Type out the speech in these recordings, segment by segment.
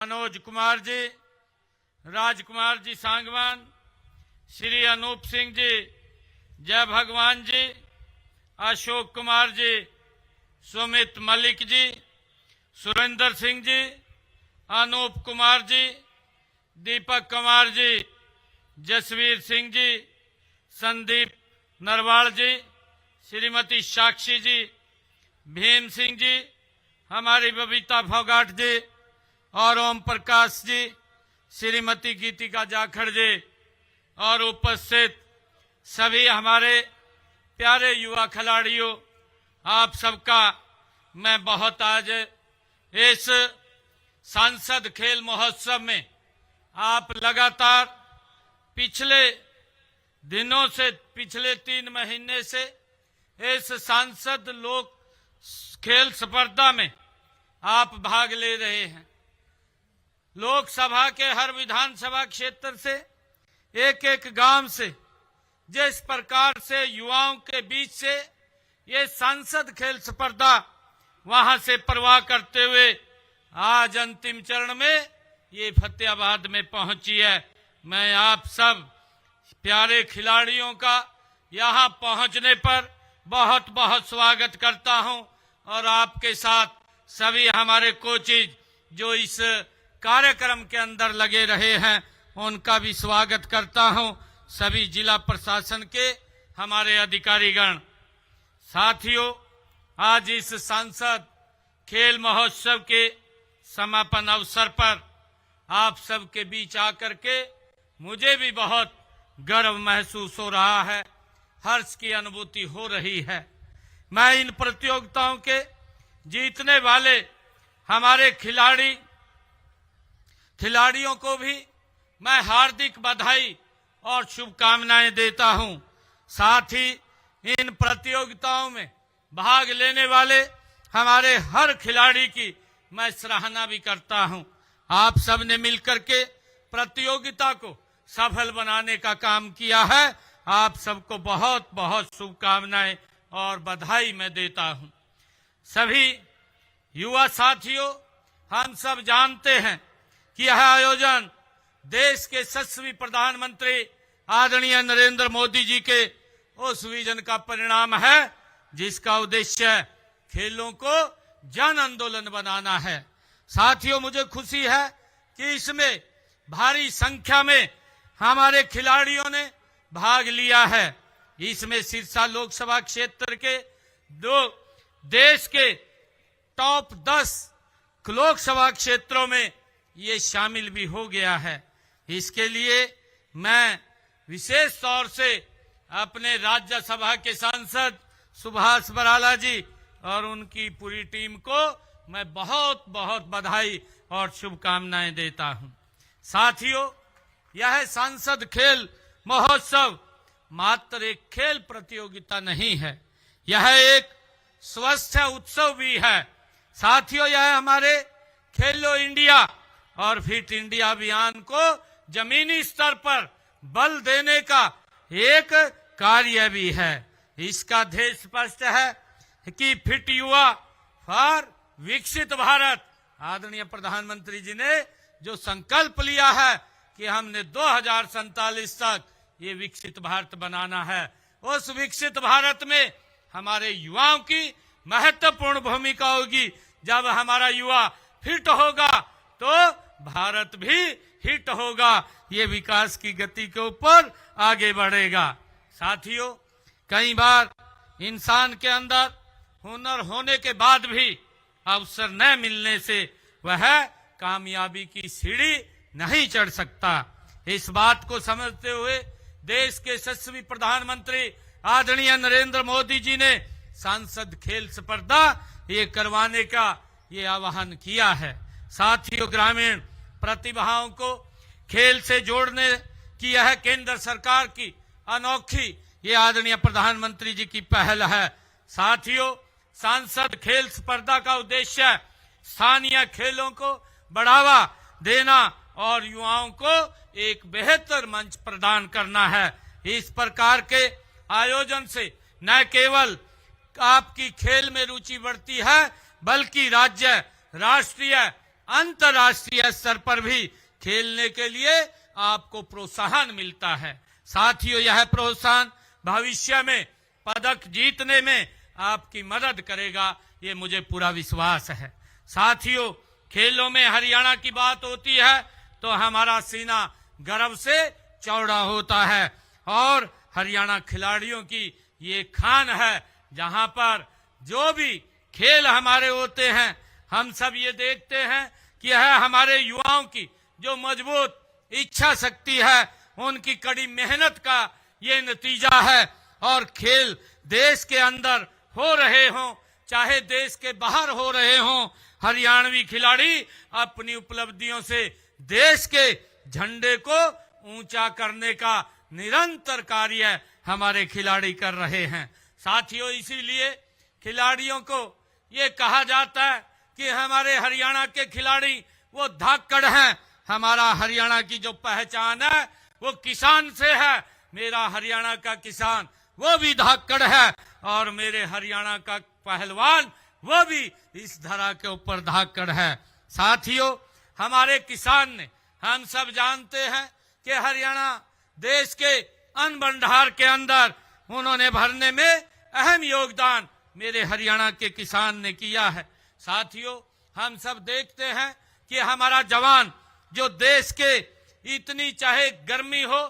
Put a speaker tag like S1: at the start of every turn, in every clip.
S1: मनोज कुमार जी, राजकुमार जी सांगवान, श्री अनूप सिंह जी, जय भगवान जी, अशोक कुमार जी, सुमित मलिक जी, सुरेंद्र सिंह जी, अनूप कुमार जी, दीपक कुमार जी, जसवीर सिंह जी, संदीप नरवाल जी, श्रीमती साक्षी जी, भीम सिंह जी, हमारी बबीता फोगाट जी और ओम प्रकाश जी, श्रीमती गीतिका जाखड़ जी और उपस्थित सभी हमारे प्यारे युवा खिलाड़ियों, आप सबका मैं बहुत आज इस सांसद खेल महोत्सव में आप लगातार पिछले दिनों से, पिछले 3 महीने से इस सांसद लोक खेल स्पर्धा में आप भाग ले रहे हैं। लोकसभा के हर विधानसभा क्षेत्र से एक एक गांव से जिस प्रकार से युवाओं के बीच से ये सांसद खेल स्पर्धा वहां से परवाह करते हुए आज अंतिम चरण में ये फतेहाबाद में पहुंची है। मैं आप सब प्यारे खिलाड़ियों का यहां पहुंचने पर बहुत बहुत स्वागत करता हूं और आपके साथ सभी हमारे कोचेज जो इस कार्यक्रम के अंदर लगे रहे हैं उनका भी स्वागत करता हूं। सभी जिला प्रशासन के हमारे अधिकारीगण, साथियों, आज इस सांसद खेल महोत्सव के समापन अवसर पर आप सबके बीच आकर के मुझे भी बहुत गर्व महसूस हो रहा है, हर्ष की अनुभूति हो रही है। मैं इन प्रतियोगिताओं के जीतने वाले हमारे खिलाड़ियों को भी मैं हार्दिक बधाई और शुभकामनाएं देता हूं। साथ ही इन प्रतियोगिताओं में भाग लेने वाले हमारे हर खिलाड़ी की मैं सराहना भी करता हूं। आप सबने मिलकर के प्रतियोगिता को सफल बनाने का काम किया है। आप सबको बहुत बहुत शुभकामनाएं और बधाई मैं देता हूं। सभी युवा साथियों, हम सब जानते हैं कि यह आयोजन देश के यशस्वी प्रधानमंत्री आदरणीय नरेंद्र मोदी जी के उस विजन का परिणाम है जिसका उद्देश्य खेलों को जन आंदोलन बनाना है। साथियों, मुझे खुशी है कि इसमें भारी संख्या में हमारे खिलाड़ियों ने भाग लिया है। इसमें सिरसा लोकसभा क्षेत्र के देश के टॉप 10 लोकसभा क्षेत्रों में ये शामिल भी हो गया है। इसके लिए मैं विशेष तौर से अपने राज्यसभा के सांसद सुभाष बराला जी और उनकी पूरी टीम को मैं बहुत बहुत बधाई और शुभकामनाएं देता हूं। साथियों, यह सांसद खेल महोत्सव मात्र एक खेल प्रतियोगिता नहीं है, यह एक स्वस्थ उत्सव भी है। साथियों, यह हमारे खेलो इंडिया और फिट इंडिया अभियान को जमीनी स्तर पर बल देने का एक कार्य भी है। इसका ध्येय स्पष्ट है कि फिट युवा फॉर विकसित भारत। आदरणीय प्रधानमंत्री जी ने जो संकल्प लिया है कि हमने 2047 तक ये विकसित भारत बनाना है, उस विकसित भारत में हमारे युवाओं की महत्वपूर्ण भूमिका होगी। जब हमारा युवा फिट होगा तो भारत भी हिट होगा, ये विकास की गति के ऊपर आगे बढ़ेगा। साथियों, कई बार इंसान के अंदर हुनर होने के बाद भी अवसर न मिलने से वह कामयाबी की सीढ़ी नहीं चढ़ सकता। इस बात को समझते हुए देश के यशस्वी प्रधानमंत्री आदरणीय नरेंद्र मोदी जी ने सांसद खेल स्पर्धा ये करवाने का ये आह्वान किया है। साथियों, ग्रामीण प्रतिभाओं को खेल से जोड़ने की यह केंद्र सरकार की अनोखी ये आदरणीय प्रधानमंत्री जी की पहल है। साथियों, सांसद खेल स्पर्धा का उद्देश्य स्थानीय खेलों को बढ़ावा देना और युवाओं को एक बेहतर मंच प्रदान करना है। इस प्रकार के आयोजन से न केवल आपकी खेल में रुचि बढ़ती है बल्कि राज्य, राष्ट्रीय, अंतर्राष्ट्रीय स्तर पर भी खेलने के लिए आपको प्रोत्साहन मिलता है। साथियों, यह प्रोत्साहन भविष्य में पदक जीतने में आपकी मदद करेगा, ये मुझे पूरा विश्वास है। साथियों, खेलों में हरियाणा की बात होती है तो हमारा सीना गर्व से चौड़ा होता है और हरियाणा खिलाड़ियों की ये खान है। जहां पर जो भी खेल हमारे होते हैं, हम सब ये देखते हैं कि यह हमारे युवाओं की जो मजबूत इच्छा शक्ति है, उनकी कड़ी मेहनत का ये नतीजा है। और खेल देश के अंदर हो रहे हों चाहे देश के बाहर हो रहे हों, हरियाणवी खिलाड़ी अपनी उपलब्धियों से देश के झंडे को ऊंचा करने का निरंतर कार्य हमारे खिलाड़ी कर रहे हैं। साथियों, इसीलिए खिलाड़ियों को ये कहा जाता है कि हमारे हरियाणा के खिलाड़ी वो धाकड़ हैं। हमारा हरियाणा की जो पहचान है वो किसान से है। मेरा हरियाणा का किसान वो भी धाकड़ है और मेरे हरियाणा का पहलवान वो भी इस धरा के ऊपर धाकड़ है। साथियों, हमारे किसान ने, हम सब जानते हैं कि हरियाणा देश के अन्न भंडार के अंदर उन्होंने भरने में अहम योगदान मेरे हरियाणा के किसान ने किया है। साथियों, हम सब देखते हैं कि हमारा जवान जो देश के इतनी चाहे गर्मी हो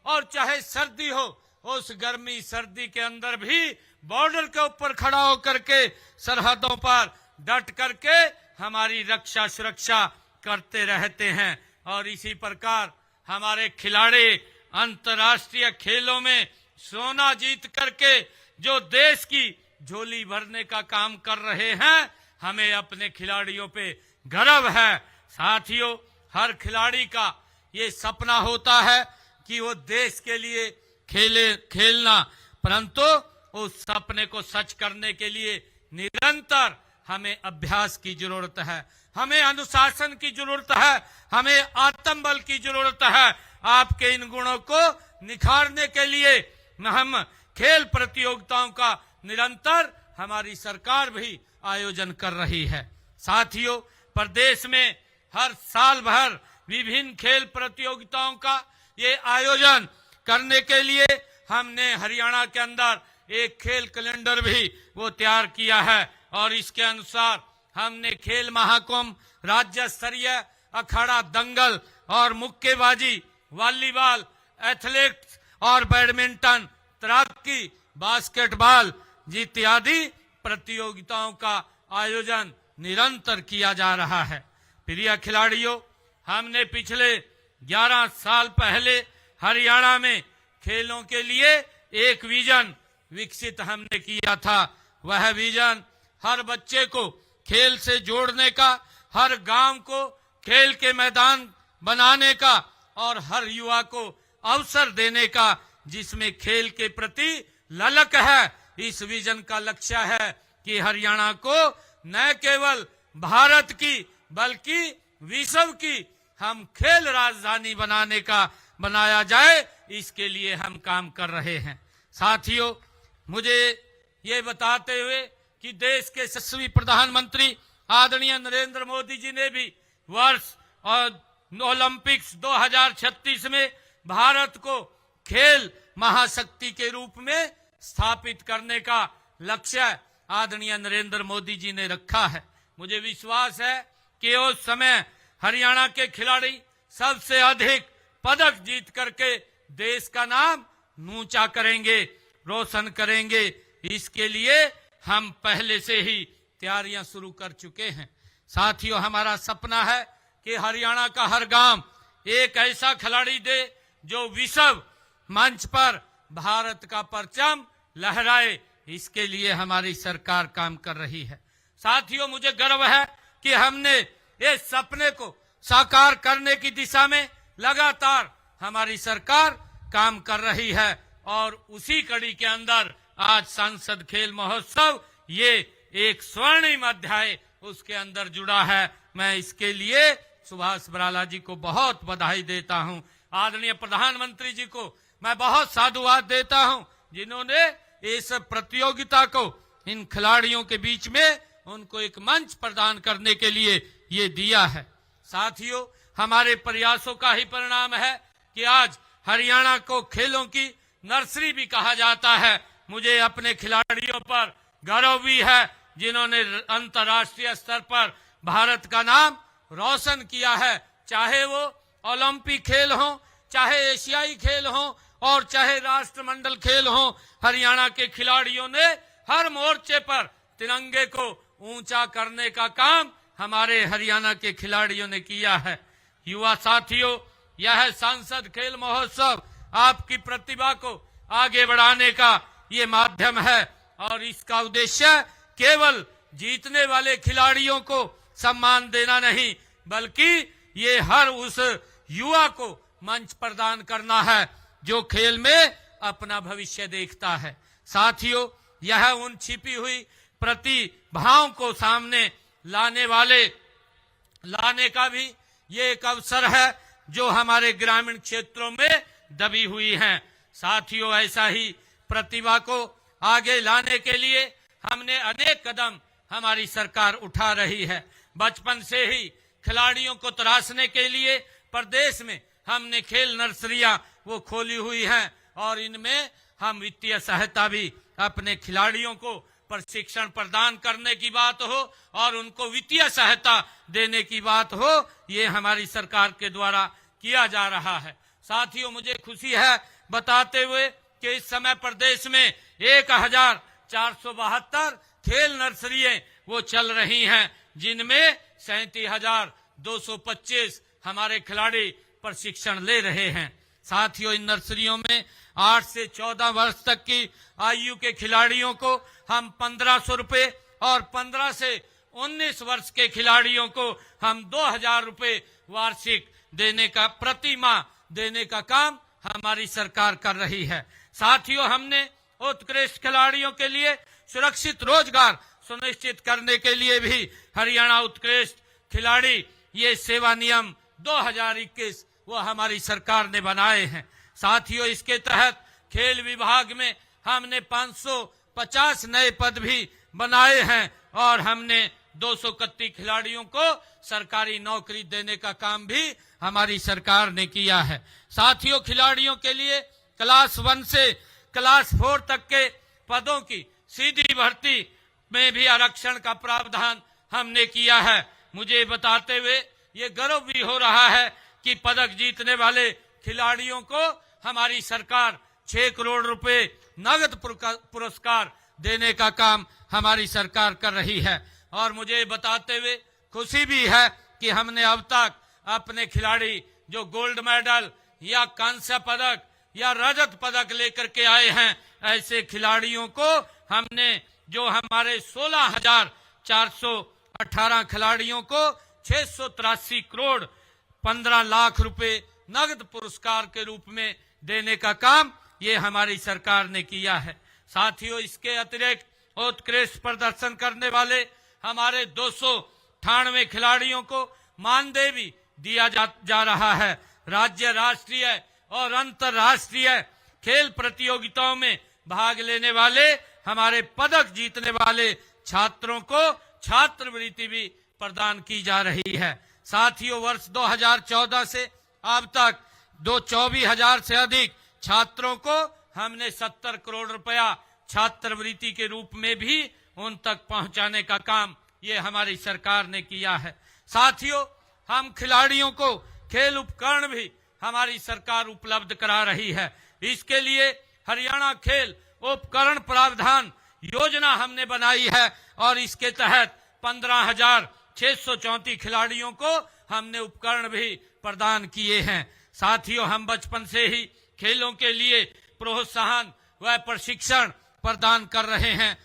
S1: और चाहे सर्दी हो, उस गर्मी सर्दी के अंदर भी बॉर्डर के ऊपर खड़ा होकर के सरहदों पर डट करके हमारी रक्षा सुरक्षा करते रहते हैं। और इसी प्रकार हमारे खिलाड़ी अंतर्राष्ट्रीय खेलों में सोना जीत करके जो देश की झोली भरने का काम कर रहे हैं, हमें अपने खिलाड़ियों पे गर्व है। साथियों, हर खिलाड़ी का ये सपना होता है कि वो देश के लिए खेलना, परंतु उस सपने को सच करने के लिए निरंतर हमें अभ्यास की जरूरत है, हमें अनुशासन की जरूरत है, हमें आत्मबल की जरूरत है। आपके इन गुणों को निखारने के लिए हम खेल प्रतियोगिताओं का निरंतर हमारी सरकार भी आयोजन कर रही है। साथियों, प्रदेश में हर साल भर विभिन्न खेल प्रतियोगिताओं का ये आयोजन करने के लिए हमने हरियाणा के अंदर एक खेल कैलेंडर भी वो तैयार किया है और इसके अनुसार हमने खेल महाकुंभ, राज्य स्तरीय अखाड़ा दंगल और मुक्केबाजी, वॉलीबॉल, एथलेटिक्स और बैडमिंटन, तैराकी, बास्केटबॉल इत्यादि प्रतियोगिताओं का आयोजन निरंतर किया जा रहा है। प्रिय खिलाड़ियों, हमने पिछले 11 साल पहले हरियाणा में खेलों के लिए एक विजन विकसित हमने किया था। वह विजन हर बच्चे को खेल से जोड़ने का, हर गांव को खेल के मैदान बनाने का और हर युवा को अवसर देने का जिसमें खेल के प्रति ललक है। इस विजन का लक्ष्य है कि हरियाणा को न केवल भारत की बल्कि विश्व की हम खेल राजधानी बनाया जाए, इसके लिए हम काम कर रहे हैं। साथियों, मुझे ये बताते हुए कि देश के यशस्वी प्रधानमंत्री आदरणीय नरेंद्र मोदी जी ने भी वर्ष और ओलंपिक्स 2036 में भारत को खेल महाशक्ति के रूप में स्थापित करने का लक्ष्य आदरणीय नरेंद्र मोदी जी ने रखा है। मुझे विश्वास है कि उस समय हरियाणा के खिलाड़ी सबसे अधिक पदक जीत करके देश का नाम ऊंचा करेंगे, रोशन करेंगे। इसके लिए हम पहले से ही तैयारियां शुरू कर चुके हैं। साथियों, हमारा सपना है कि हरियाणा का हर गांव एक ऐसा खिलाड़ी दे जो विश्व मंच पर भारत का परचम लहराए। इसके लिए हमारी सरकार काम कर रही है। साथियों, मुझे गर्व है कि हमने इस सपने को साकार करने की दिशा में लगातार हमारी सरकार काम कर रही है और उसी कड़ी के अंदर आज संसद खेल महोत्सव ये एक स्वर्णिम अध्याय उसके अंदर जुड़ा है। मैं इसके लिए सुभाष बराला जी को बहुत बधाई देता हूं। आदरणीय प्रधानमंत्री जी को मैं बहुत साधुवाद देता हूं जिन्होंने इस प्रतियोगिता को इन खिलाड़ियों के बीच में उनको एक मंच प्रदान करने के लिए ये दिया है। साथियों, हमारे प्रयासों का ही परिणाम है कि आज हरियाणा को खेलों की नर्सरी भी कहा जाता है। मुझे अपने खिलाड़ियों पर गर्व भी है जिन्होंने अंतर्राष्ट्रीय स्तर पर भारत का नाम रोशन किया है, चाहे वो ओलंपिक खेल हो, चाहे एशियाई खेल हो और चाहे राष्ट्रमंडल खेल हो। हरियाणा के खिलाड़ियों ने हर मोर्चे पर तिरंगे को ऊंचा करने का काम हमारे हरियाणा के खिलाड़ियों ने किया है। युवा साथियों, यह सांसद खेल महोत्सव आपकी प्रतिभा को आगे बढ़ाने का ये माध्यम है और इसका उद्देश्य केवल जीतने वाले खिलाड़ियों को सम्मान देना नहीं, बल्कि ये हर उस युवा को मंच प्रदान करना है जो खेल में अपना भविष्य देखता है। साथियों, यह उन छिपी हुई प्रतिभाओं को सामने लाने का भी ये एक अवसर है जो हमारे ग्रामीण क्षेत्रों में दबी हुई हैं। साथियों, ऐसा ही प्रतिभा को आगे लाने के लिए हमने अनेक कदम हमारी सरकार उठा रही है। बचपन से ही खिलाड़ियों को तराशने के लिए प्रदेश में हमने खेल नर्सरियां वो खोली हुई हैं और इनमें हम वित्तीय सहायता भी अपने खिलाड़ियों को प्रशिक्षण प्रदान करने की बात हो और उनको वित्तीय सहायता देने की बात हो, ये हमारी सरकार के द्वारा किया जा रहा है। साथियों, मुझे खुशी है बताते हुए कि इस समय प्रदेश में 1472 खेल नर्सरियां वो चल रही हैं, जिनमें 37,225 हमारे खिलाड़ी प्रशिक्षण ले रहे हैं। साथियों, इन नर्सरियों में 8 से 14 वर्ष तक की आयु के खिलाड़ियों को हम 1,500 रुपए और 15 से 19 वर्ष के खिलाड़ियों को हम 2,000 रुपए वार्षिक देने का प्रति माह देने का काम हमारी सरकार कर रही है। साथियों, हमने उत्कृष्ट खिलाड़ियों के लिए सुरक्षित रोजगार सुनिश्चित करने के लिए भी हरियाणा उत्कृष्ट खिलाड़ी ये सेवा नियम 2021 वो हमारी सरकार ने बनाए हैं। साथियों, इसके तहत खेल विभाग में हमने 550 नए पद भी बनाए हैं और हमने 231 खिलाड़ियों को सरकारी नौकरी देने का काम भी हमारी सरकार ने किया है। साथियों, खिलाड़ियों के लिए क्लास 1 से क्लास 4 तक के पदों की सीधी भर्ती में भी आरक्षण का प्रावधान हमने किया है। मुझे बताते हुए ये गर्व भी हो रहा है कि पदक जीतने वाले खिलाड़ियों को हमारी सरकार 6 करोड़ रुपए नगद पुरस्कार देने का काम हमारी सरकार कर रही है। और मुझे बताते हुए खुशी भी है कि हमने अब तक अपने खिलाड़ी जो गोल्ड मेडल या कांस्य पदक या रजत पदक लेकर के आए हैं, ऐसे खिलाड़ियों को हमने जो हमारे 16,418 खिलाड़ियों को 683 करोड़ 15 लाख रुपए नगद पुरस्कार के रूप में देने का काम ये हमारी सरकार ने किया है। साथियों, इसके अतिरिक्त उत्कृष्ट प्रदर्शन करने वाले हमारे 298 खिलाड़ियों को मानदेय भी दिया जा रहा है। राज्य, राष्ट्रीय और अंतर्राष्ट्रीय खेल प्रतियोगिताओं में भाग लेने वाले हमारे पदक जीतने वाले छात्रों को छात्रवृत्ति भी प्रदान की जा रही है। साथियों, वर्ष 2014 से अब तक 24,000 से अधिक छात्रों को हमने 70 करोड़ रुपया छात्रवृत्ति के रूप में भी उन तक पहुंचाने का काम ये हमारी सरकार ने किया है। साथियों, हम खिलाड़ियों को खेल उपकरण भी हमारी सरकार उपलब्ध करा रही है। इसके लिए हरियाणा खेल उपकरण प्रावधान योजना हमने बनाई है और इसके तहत 15,634 खिलाड़ियों को हमने उपकरण भी प्रदान किए हैं। साथियों, हम बचपन से ही खेलों के लिए प्रोत्साहन व प्रशिक्षण प्रदान कर रहे हैं।